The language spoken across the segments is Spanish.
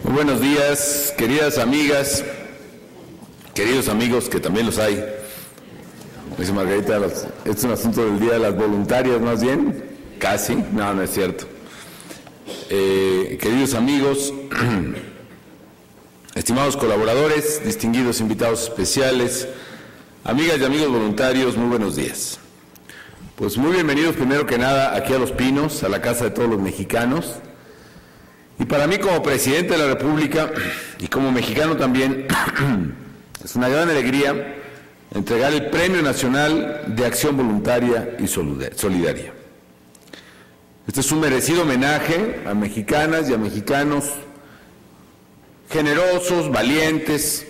Muy buenos días, queridas amigas, queridos amigos, que también los hay. Dice Margarita, este es un asunto del Día de las Voluntarias, más bien. Casi, no es cierto. Queridos amigos, estimados colaboradores, distinguidos invitados especiales, amigas y amigos voluntarios, muy buenos días. Pues muy bienvenidos primero que nada aquí a Los Pinos, a la casa de todos los mexicanos. Y para mí como presidente de la República y como mexicano también, es una gran alegría entregar el Premio Nacional de Acción Voluntaria y Solidaria. Este es un merecido homenaje a mexicanas y a mexicanos generosos, valientes,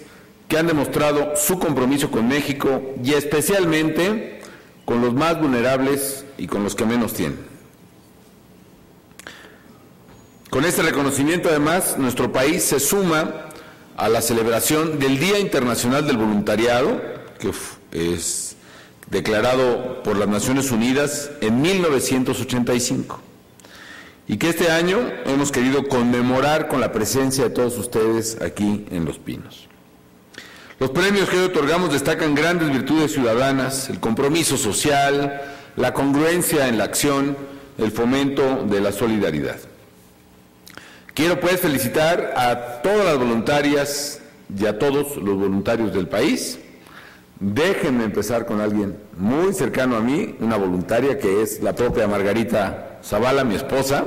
que han demostrado su compromiso con México y especialmente con los más vulnerables y con los que menos tienen. Con este reconocimiento, además, nuestro país se suma a la celebración del Día Internacional del Voluntariado, que es declarado por las Naciones Unidas en 1985, y que este año hemos querido conmemorar con la presencia de todos ustedes aquí en Los Pinos. Los premios que hoy otorgamos destacan grandes virtudes ciudadanas, el compromiso social, la congruencia en la acción, el fomento de la solidaridad. Quiero pues felicitar a todas las voluntarias y a todos los voluntarios del país. Déjenme empezar con alguien muy cercano a mí, una voluntaria que es la propia Margarita Zavala, mi esposa.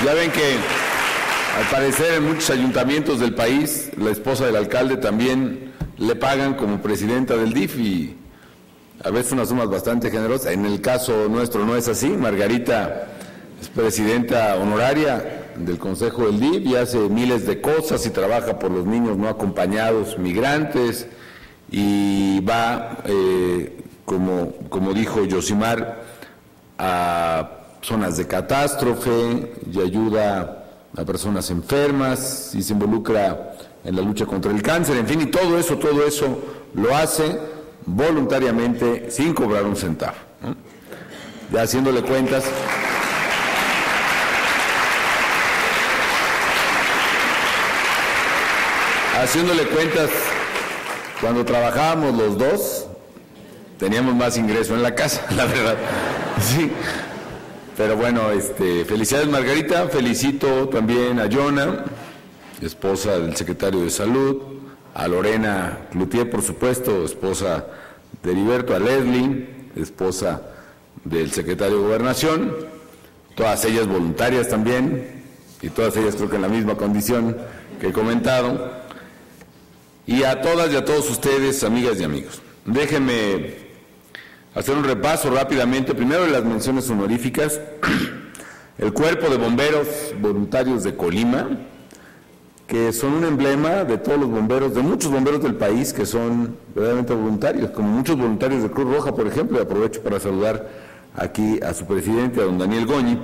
Ya ven que al parecer en muchos ayuntamientos del país, la esposa del alcalde también le pagan como presidenta del DIF y a veces unas sumas bastante generosas. En el caso nuestro no es así. Margarita es presidenta honoraria del Consejo del DIF y hace miles de cosas y trabaja por los niños no acompañados, migrantes, y va, como dijo Yosimar, a zonas de catástrofe y ayuda a personas enfermas y se involucra en la lucha contra el cáncer, en fin, y todo eso lo hace voluntariamente sin cobrar un centavo, ¿no? Ya haciéndole cuentas, cuando trabajábamos los dos, teníamos más ingreso en la casa, la verdad, sí. Pero bueno, felicidades Margarita, felicito también a Yona, esposa del secretario de Salud, a Lorena Cloutier, por supuesto, esposa de Heriberto, a Leslie, esposa del secretario de Gobernación, todas ellas voluntarias también, y todas ellas creo que en la misma condición que he comentado, y a todas y a todos ustedes, amigas y amigos. Déjenme hacer un repaso rápidamente, primero de las menciones honoríficas. El Cuerpo de Bomberos Voluntarios de Colima, que son un emblema de todos los bomberos, de muchos bomberos del país que son verdaderamente voluntarios, como muchos voluntarios de Cruz Roja, por ejemplo, y aprovecho para saludar aquí a su presidente, a don Daniel Goñi,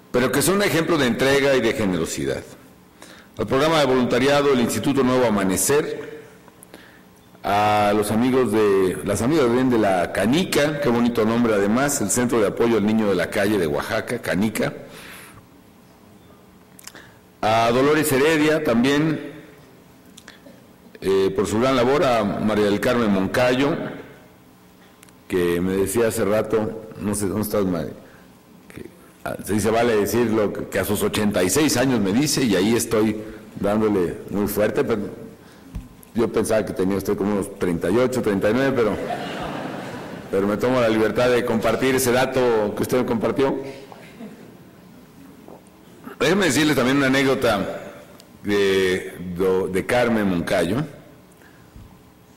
pero que son un ejemplo de entrega y de generosidad. Al programa de voluntariado, el Instituto Nuevo Amanecer, a los amigos las amigas de la Canica, qué bonito nombre además, el Centro de Apoyo al Niño de la Calle de Oaxaca, Canica, a Dolores Heredia también, por su gran labor, a María del Carmen Moncayo, que me decía hace rato, no sé dónde estás, María, que se vale decirlo, que a sus 86 años me dice, y ahí estoy dándole muy fuerte, pero yo pensaba que tenía usted como unos 38, 39, pero me tomo la libertad de compartir ese dato que usted me compartió. Déjenme decirles también una anécdota de Carmen Moncayo,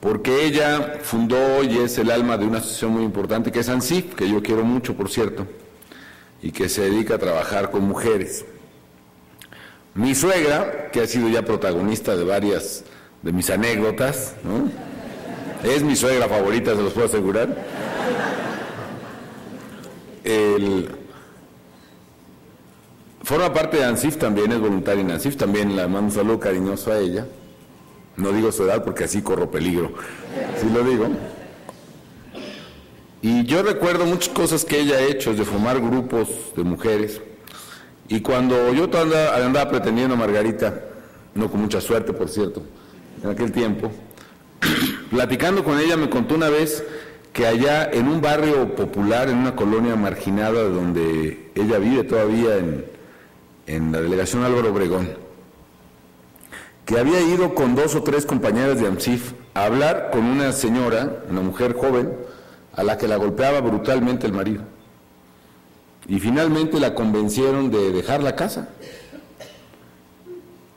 porque ella fundó y es el alma de una asociación muy importante que es ANSIF, que yo quiero mucho, por cierto, y que se dedica a trabajar con mujeres. Mi suegra, que ha sido ya protagonista de varias de mis anécdotas, ¿no? Es mi suegra favorita, se los puedo asegurar. Forma parte de ANSIF también, es voluntaria en ANSIF, también la mando un saludo cariñoso a ella. No digo su edad porque así corro peligro, sí lo digo. Y yo recuerdo muchas cosas que ella ha hecho, de formar grupos de mujeres. Y cuando yo andaba pretendiendo a Margarita, no con mucha suerte, por cierto, en aquel tiempo, platicando con ella me contó una vez que allá en un barrio popular, en una colonia marginada donde ella vive todavía en la delegación Álvaro Obregón, que había ido con 2 o 3 compañeras de AMSIF a hablar con una señora, una mujer joven, a la que la golpeaba brutalmente el marido. Y finalmente la convencieron de dejar la casa.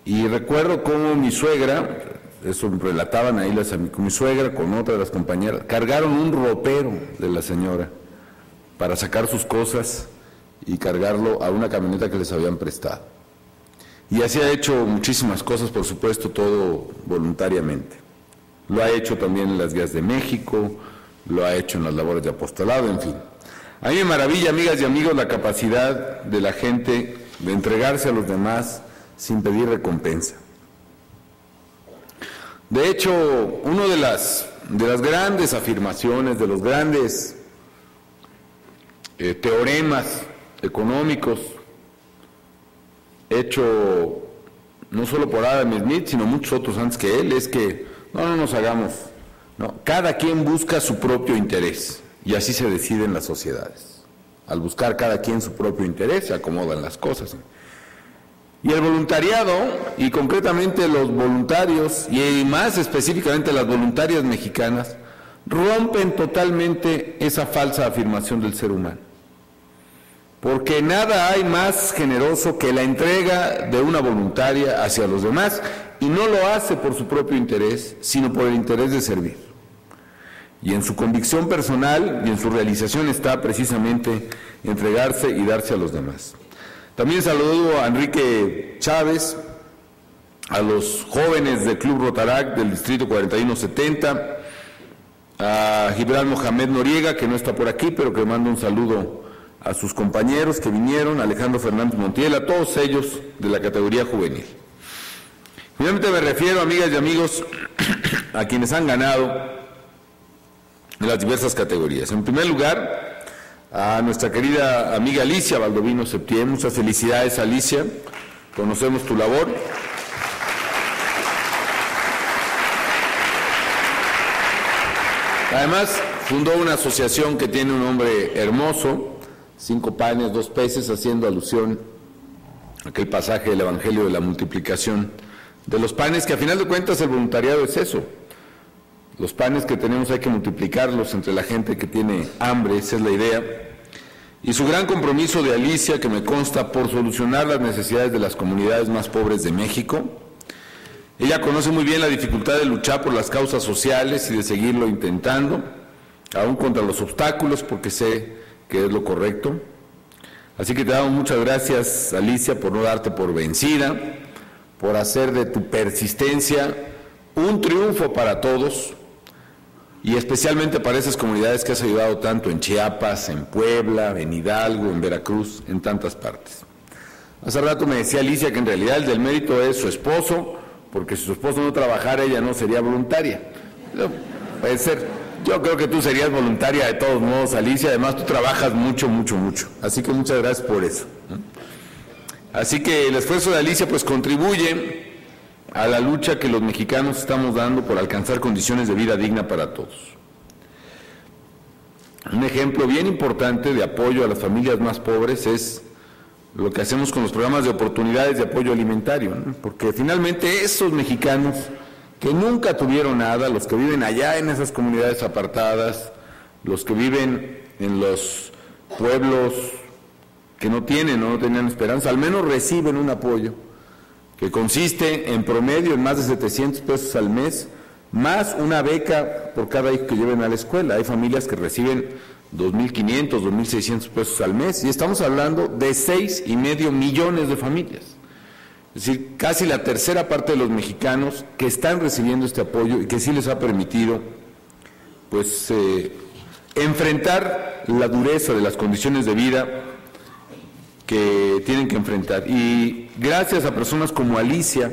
Y recuerdo cómo mi suegra, eso relataban ahí mi suegra con otra de las compañeras, cargaron un ropero de la señora para sacar sus cosas y cargarlo a una camioneta que les habían prestado. Y así ha hecho muchísimas cosas, por supuesto, todo voluntariamente. Lo ha hecho también en las Guías de México, lo ha hecho en las labores de apostolado, en fin. A mí me maravilla, amigas y amigos, la capacidad de la gente de entregarse a los demás sin pedir recompensa. De hecho, una de las grandes afirmaciones, de los grandes teoremas económicos hecho no solo por Adam Smith, sino muchos otros antes que él, es que no nos hagamos, no, cada quien busca su propio interés, y así se deciden las sociedades. Al buscar cada quien su propio interés, se acomodan las cosas. Y el voluntariado, y concretamente los voluntarios, y más específicamente las voluntarias mexicanas, rompen totalmente esa falsa afirmación del ser humano. Porque nada hay más generoso que la entrega de una voluntaria hacia los demás, y no lo hace por su propio interés, sino por el interés de servir. Y en su convicción personal y en su realización está precisamente entregarse y darse a los demás. También saludo a Enrique Chávez, a los jóvenes del Club Rotaract del Distrito 4170, a Gibran Mohamed Noriega, que no está por aquí, pero que manda un saludo a sus compañeros que vinieron, Alejandro Fernández Montiel, a todos ellos de la categoría juvenil. Finalmente me refiero, amigas y amigos, a quienes han ganado en las diversas categorías. En primer lugar, a nuestra querida amiga Alicia Baldovino Septién. Muchas felicidades, Alicia, conocemos tu labor. Además, fundó una asociación que tiene un nombre hermoso, 5 panes, 2 peces, haciendo alusión a aquel pasaje del Evangelio de la multiplicación de los panes, que a final de cuentas el voluntariado es eso. Los panes que tenemos hay que multiplicarlos entre la gente que tiene hambre, esa es la idea. Y su gran compromiso de Alicia, que me consta, por solucionar las necesidades de las comunidades más pobres de México. Ella conoce muy bien la dificultad de luchar por las causas sociales y de seguirlo intentando, aún contra los obstáculos, porque sé que es lo correcto. Así que te damos muchas gracias, Alicia, por no darte por vencida, por hacer de tu persistencia un triunfo para todos, y especialmente para esas comunidades que has ayudado tanto en Chiapas, en Puebla, en Hidalgo, en Veracruz, en tantas partes. Hace rato me decía Alicia que en realidad el del mérito es su esposo, porque si su esposo no trabajara, ella no sería voluntaria. Pero puede ser. Yo creo que tú serías voluntaria de todos modos, Alicia. Además, tú trabajas mucho, mucho, mucho. Así que muchas gracias por eso. Así que el esfuerzo de Alicia pues contribuye a la lucha que los mexicanos estamos dando por alcanzar condiciones de vida digna para todos. Un ejemplo bien importante de apoyo a las familias más pobres es lo que hacemos con los programas de oportunidades de apoyo alimentario, ¿no? Porque finalmente esos mexicanos que nunca tuvieron nada, los que viven allá en esas comunidades apartadas, los que viven en los pueblos que no tienen o no tenían esperanza, al menos reciben un apoyo que consiste en promedio en más de 700 pesos al mes, más una beca por cada hijo que lleven a la escuela. Hay familias que reciben 2.500, 2.600 pesos al mes, y estamos hablando de 6,5 millones de familias. Es decir, casi la tercera parte de los mexicanos que están recibiendo este apoyo y que sí les ha permitido, pues, enfrentar la dureza de las condiciones de vida que tienen que enfrentar. Y gracias a personas como Alicia,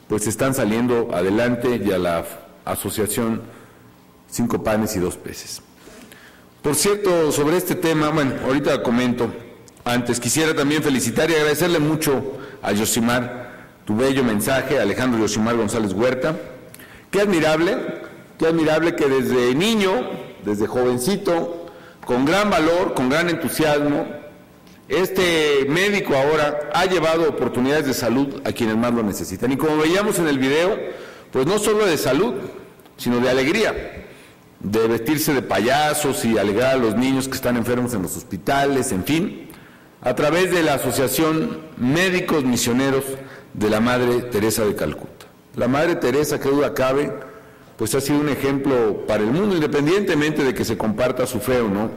pues están saliendo adelante, y a la asociación 5 panes y 2 peces. Por cierto, sobre este tema, bueno, ahorita comento. Antes quisiera también felicitar y agradecerle mucho a Yosimar tu bello mensaje, a Alejandro Yosimar González Huerta. Qué admirable que desde niño, desde jovencito, con gran valor, con gran entusiasmo, este médico ahora ha llevado oportunidades de salud a quienes más lo necesitan. Y como veíamos en el video, pues no solo de salud, sino de alegría, de vestirse de payasos y alegrar a los niños que están enfermos en los hospitales, en fin, a través de la Asociación Médicos Misioneros de la Madre Teresa de Calcuta. La Madre Teresa, qué duda cabe, pues ha sido un ejemplo para el mundo, independientemente de que se comparta su fe o no,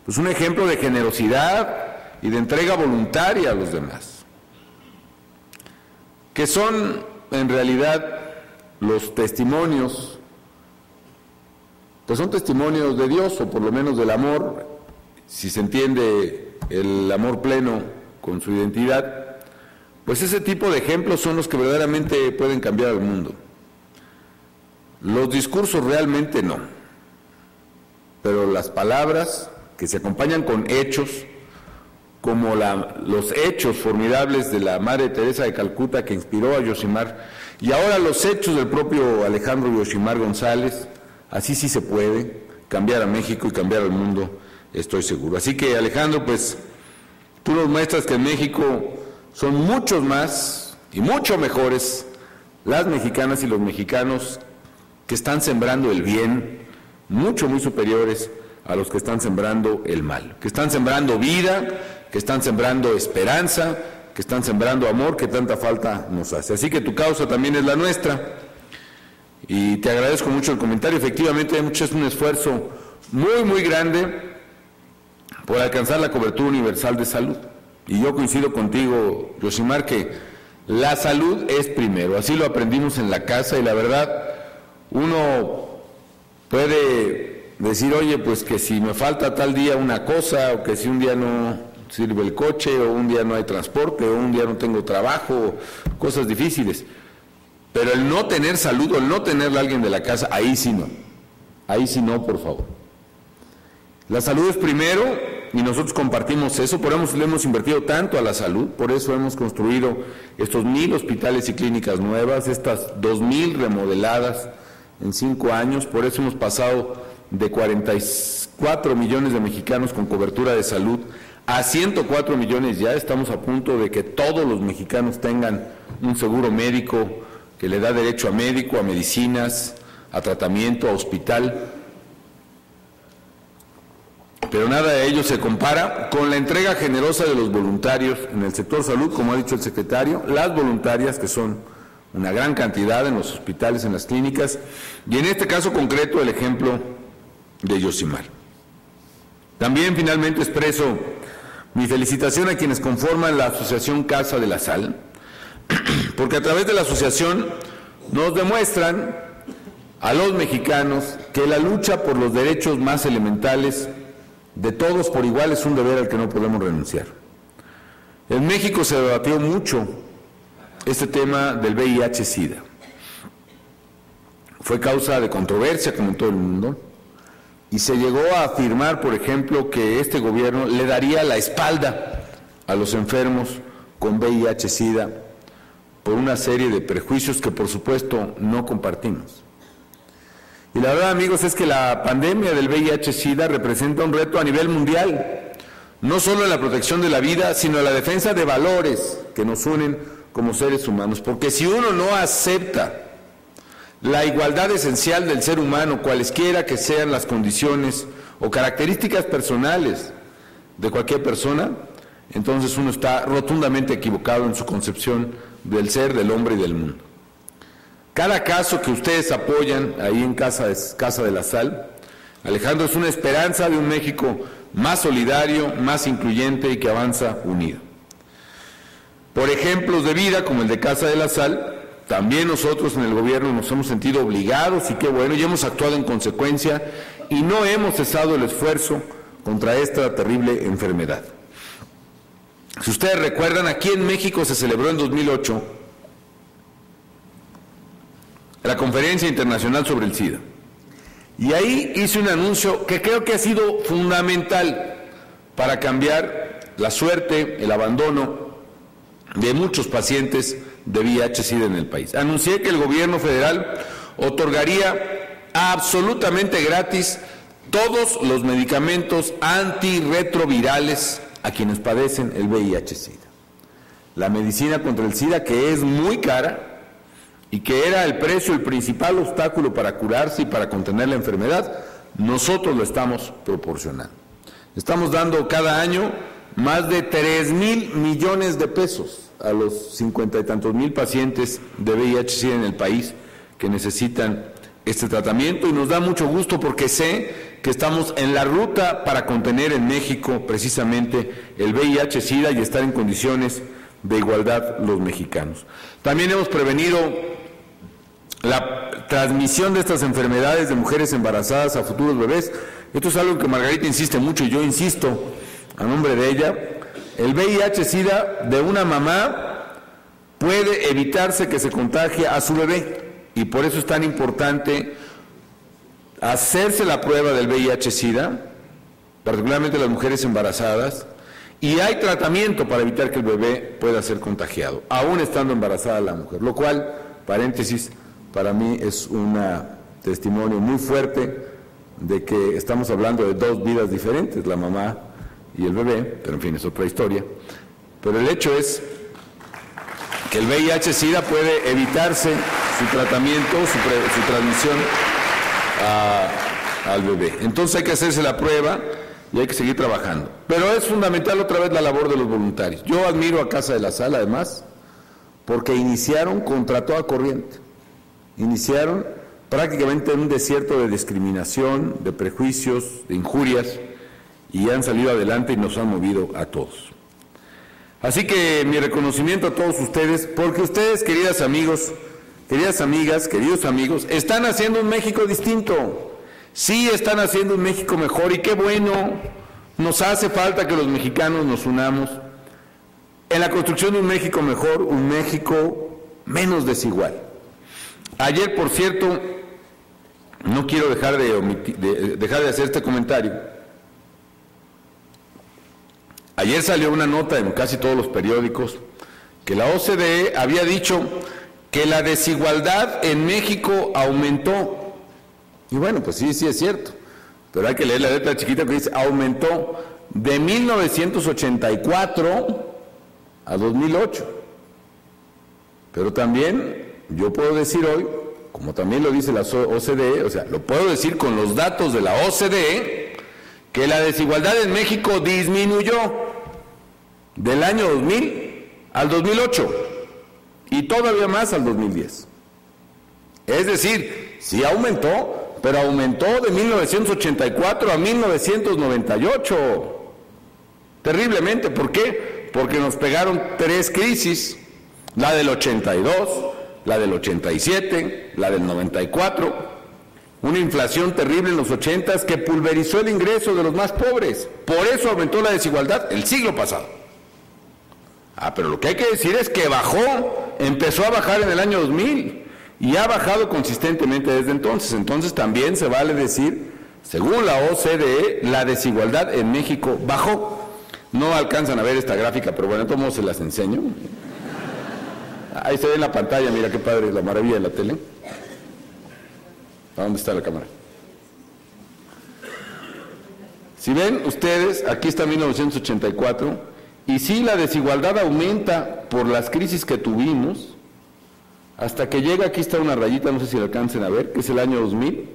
pues un ejemplo de generosidad y de entrega voluntaria a los demás, que son en realidad los testimonios, pues son testimonios de Dios, o por lo menos del amor, si se entiende el amor pleno con su identidad, pues ese tipo de ejemplos son los que verdaderamente pueden cambiar al mundo. Los discursos realmente no, pero las palabras que se acompañan con hechos, como los hechos formidables de la Madre Teresa de Calcuta que inspiró a Yosimar, y ahora los hechos del propio Alejandro Yosimar González, así sí se puede cambiar a México y cambiar al mundo, estoy seguro. Así que, Alejandro, pues tú nos muestras que en México son muchos más y mucho mejores las mexicanas y los mexicanos que están sembrando el bien, mucho, muy superiores a los que están sembrando el mal, que están sembrando vida, que están sembrando esperanza, que están sembrando amor, que tanta falta nos hace. Así que tu causa también es la nuestra, y te agradezco mucho el comentario. Efectivamente, es un esfuerzo muy, muy grande por alcanzar la cobertura universal de salud. Y yo coincido contigo, Yosimar, que la salud es primero. Así lo aprendimos en la casa, y la verdad, uno puede decir, oye, pues que si me falta tal día una cosa, o que si un día no sirve el coche, o un día no hay transporte, o un día no tengo trabajo, cosas difíciles. Pero el no tener salud, o el no tenerle a alguien de la casa, ahí sí no, por favor. La salud es primero, y nosotros compartimos eso, por eso le hemos invertido tanto a la salud, por eso hemos construido estos 1,000 hospitales y clínicas nuevas, estas 2,000 remodeladas en 5 años, por eso hemos pasado de 44 millones de mexicanos con cobertura de salud a 104 millones ya. Estamos a punto de que todos los mexicanos tengan un seguro médico que le da derecho a médico, a medicinas, a tratamiento, a hospital. Pero nada de ello se compara con la entrega generosa de los voluntarios en el sector salud, como ha dicho el secretario, las voluntarias, que son una gran cantidad en los hospitales, en las clínicas, y en este caso concreto el ejemplo de Yosimar. También finalmente expreso mi felicitación a quienes conforman la Asociación Casa de la Sal, porque a través de la asociación nos demuestran a los mexicanos que la lucha por los derechos más elementales de todos por igual es un deber al que no podemos renunciar. En México se debatió mucho este tema del VIH-Sida. Fue causa de controversia, como en todo el mundo, y se llegó a afirmar, por ejemplo, que este gobierno le daría la espalda a los enfermos con VIH-Sida por una serie de prejuicios que, por supuesto, no compartimos. Y la verdad, amigos, es que la pandemia del VIH-Sida representa un reto a nivel mundial, no solo en la protección de la vida, sino en la defensa de valores que nos unen como seres humanos, porque si uno no acepta la igualdad esencial del ser humano, cualesquiera que sean las condiciones o características personales de cualquier persona, entonces uno está rotundamente equivocado en su concepción del ser, del hombre y del mundo. Cada caso que ustedes apoyan ahí en Casa de la Sal, Alejandro, es una esperanza de un México más solidario, más incluyente y que avanza unido. Por ejemplos de vida como el de Casa de la Sal, también nosotros en el gobierno nos hemos sentido obligados, y qué bueno, y hemos actuado en consecuencia, y no hemos cesado el esfuerzo contra esta terrible enfermedad. Si ustedes recuerdan, aquí en México se celebró en 2008 la Conferencia Internacional sobre el SIDA. Y ahí hice un anuncio que creo que ha sido fundamental para cambiar la suerte, el abandono de muchos pacientes de VIH-Sida en el país. Anuncié que el gobierno federal otorgaría absolutamente gratis todos los medicamentos antirretrovirales a quienes padecen el VIH-Sida. La medicina contra el SIDA, que es muy cara y que era el precio, el principal obstáculo para curarse y para contener la enfermedad, nosotros lo estamos proporcionando. Estamos dando cada año más de 3,000 millones de pesos a los 50 y tantos mil pacientes de VIH-Sida en el país que necesitan este tratamiento, y nos da mucho gusto porque sé que estamos en la ruta para contener en México precisamente el VIH-Sida y estar en condiciones de igualdad los mexicanos. También hemos prevenido la transmisión de estas enfermedades de mujeres embarazadas a futuros bebés. Esto es algo que Margarita insiste mucho y yo insisto a nombre de ella. El VIH-Sida de una mamá puede evitarse que se contagie a su bebé, y por eso es tan importante hacerse la prueba del VIH-Sida, particularmente las mujeres embarazadas, y hay tratamiento para evitar que el bebé pueda ser contagiado, aún estando embarazada la mujer, lo cual, paréntesis, para mí es un testimonio muy fuerte de que estamos hablando de dos vidas diferentes, la mamá y el bebé, pero en fin, es otra historia. Pero el hecho es que el VIH-Sida puede evitarse su tratamiento, su transmisión al bebé. Entonces hay que hacerse la prueba y hay que seguir trabajando. Pero es fundamental otra vez la labor de los voluntarios. Yo admiro a Casa de la Sal, además, porque iniciaron contra toda corriente. Iniciaron prácticamente en un desierto de discriminación, de prejuicios, de injurias, y han salido adelante y nos han movido a todos. Así que mi reconocimiento a todos ustedes, porque ustedes, queridas amigos, queridas amigas, queridos amigos, están haciendo un México distinto. Sí están haciendo un México mejor, y qué bueno. Nos hace falta que los mexicanos nos unamos en la construcción de un México mejor, un México menos desigual. Ayer, por cierto, no quiero dejar de hacer este comentario. Ayer salió una nota en casi todos los periódicos que la OCDE había dicho que la desigualdad en México aumentó. Y bueno, pues sí es cierto, pero hay que leer la letra chiquita que dice aumentó de 1984 a 2008. Pero también yo puedo decir hoy, como también lo dice la OCDE, o sea, lo puedo decir con los datos de la OCDE, que la desigualdad en México disminuyó del año 2000 al 2008 y todavía más al 2010. Es decir, sí aumentó, pero aumentó de 1984 a 1998. Terriblemente. ¿Por qué? Porque nos pegaron 3 crisis, la del 82, la del 87, la del 94, una inflación terrible en los 80s que pulverizó el ingreso de los más pobres. Por eso aumentó la desigualdad el siglo pasado. Pero lo que hay que decir es que bajó, empezó a bajar en el año 2000 y ha bajado consistentemente desde entonces. Entonces también se vale decir, según la OCDE, la desigualdad en México bajó. No alcanzan a ver esta gráfica, pero bueno, de todos modos se las enseño. Ahí se ve en la pantalla, mira qué padre, la maravilla de la tele. ¿A dónde está la cámara? Si ven ustedes, aquí está 1984, y sí, la desigualdad aumenta por las crisis que tuvimos, hasta que llega, aquí está una rayita, no sé si la alcancen a ver, que es el año 2000,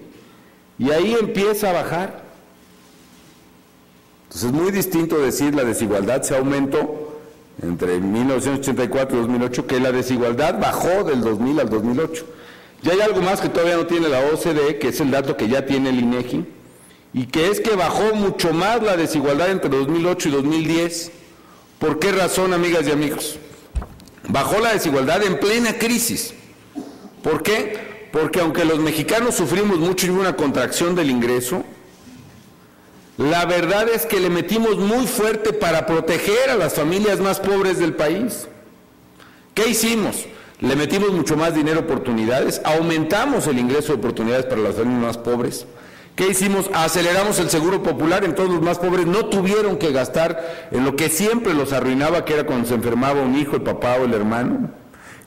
y ahí empieza a bajar. Entonces es muy distinto decir la desigualdad se aumentó entre 1984 y 2008, que la desigualdad bajó del 2000 al 2008. Y hay algo más que todavía no tiene la OCDE, que es el dato que ya tiene el INEGI, y que es que bajó mucho más la desigualdad entre 2008 y 2010. ¿Por qué razón, amigas y amigos? Bajó la desigualdad en plena crisis. ¿Por qué? Porque aunque los mexicanos sufrimos mucho y hubo una contracción del ingreso, la verdad es que le metimos muy fuerte para proteger a las familias más pobres del país. ¿Qué hicimos? Le metimos mucho más dinero a oportunidades, aumentamos el ingreso de oportunidades para las familias más pobres, ¿Qué hicimos? Aceleramos el seguro popular, entonces los más pobres no tuvieron que gastar en lo que siempre los arruinaba, que era cuando se enfermaba un hijo, el papá o el hermano.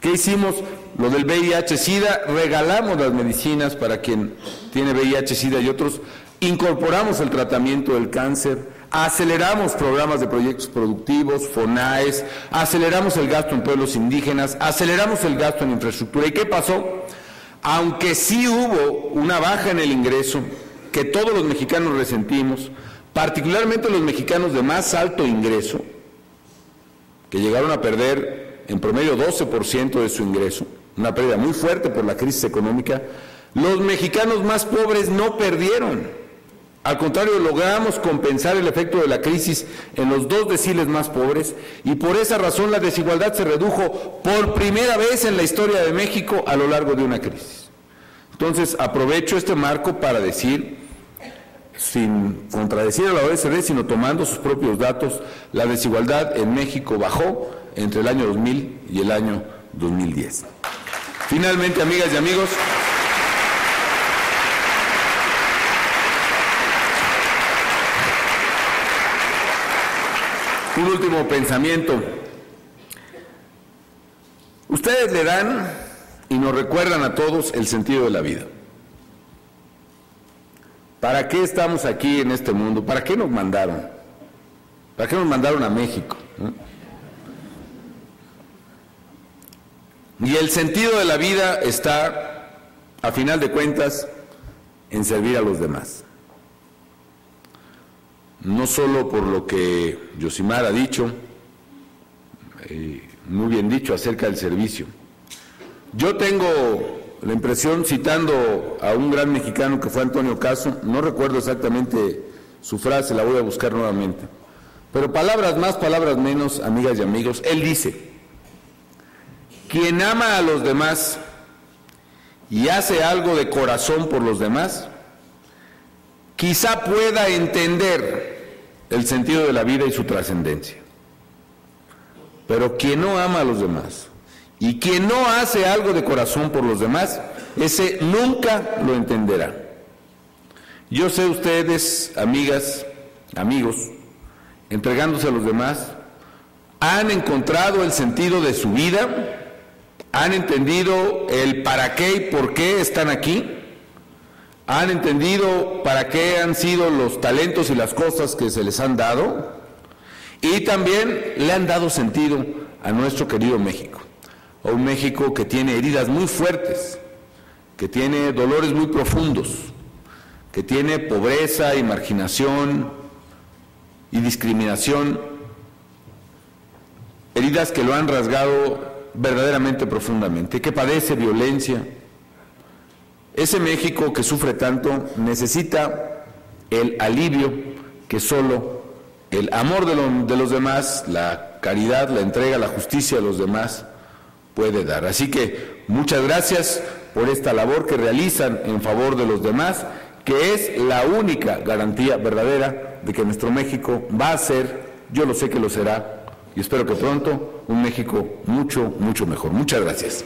¿Qué hicimos? Lo del VIH-Sida, regalamos las medicinas para quien tiene VIH-Sida y otros, incorporamos el tratamiento del cáncer, aceleramos programas de proyectos productivos, FONAES, aceleramos el gasto en pueblos indígenas, aceleramos el gasto en infraestructura. ¿Y qué pasó? Aunque sí hubo una baja en el ingreso, que todos los mexicanos resentimos, particularmente los mexicanos de más alto ingreso, que llegaron a perder en promedio 12% de su ingreso, una pérdida muy fuerte por la crisis económica, los mexicanos más pobres no perdieron. Al contrario, logramos compensar el efecto de la crisis en los 2 deciles más pobres y por esa razón la desigualdad se redujo por primera vez en la historia de México a lo largo de una crisis. Entonces, aprovecho este marco para decir, sin contradecir a la OECD, sino tomando sus propios datos, la desigualdad en México bajó entre el año 2000 y el año 2010. Finalmente, amigas y amigos, un último pensamiento. Ustedes le dan y nos recuerdan a todos el sentido de la vida. ¿Para qué estamos aquí en este mundo? ¿Para qué nos mandaron? ¿Para qué nos mandaron a México? Y el sentido de la vida está, a final de cuentas, en servir a los demás. No solo por lo que Yosimar ha dicho, muy bien dicho, acerca del servicio. Yo tengo la impresión, citando a un gran mexicano que fue Antonio Caso, no recuerdo exactamente su frase, la voy a buscar nuevamente, pero palabras más, palabras menos, amigas y amigos, él dice: quien ama a los demás y hace algo de corazón por los demás, quizá pueda entender el sentido de la vida y su trascendencia. Pero quien no ama a los demás y quien no hace algo de corazón por los demás, ese nunca lo entenderá. Yo sé ustedes, amigas, amigos, entregándose a los demás, han encontrado el sentido de su vida, han entendido el para qué y por qué están aquí, han entendido para qué han sido los talentos y las cosas que se les han dado, y también le han dado sentido a nuestro querido México, a un México que tiene heridas muy fuertes, que tiene dolores muy profundos, que tiene pobreza y marginación y discriminación, heridas que lo han rasgado verdaderamente profundamente, que padece violencia. Ese México que sufre tanto necesita el alivio que solo el amor de los demás, la caridad, la entrega, la justicia a los demás puede dar. Así que muchas gracias por esta labor que realizan en favor de los demás, que es la única garantía verdadera de que nuestro México va a ser, yo lo sé que lo será, y espero que pronto, un México mucho, mucho mejor. Muchas gracias.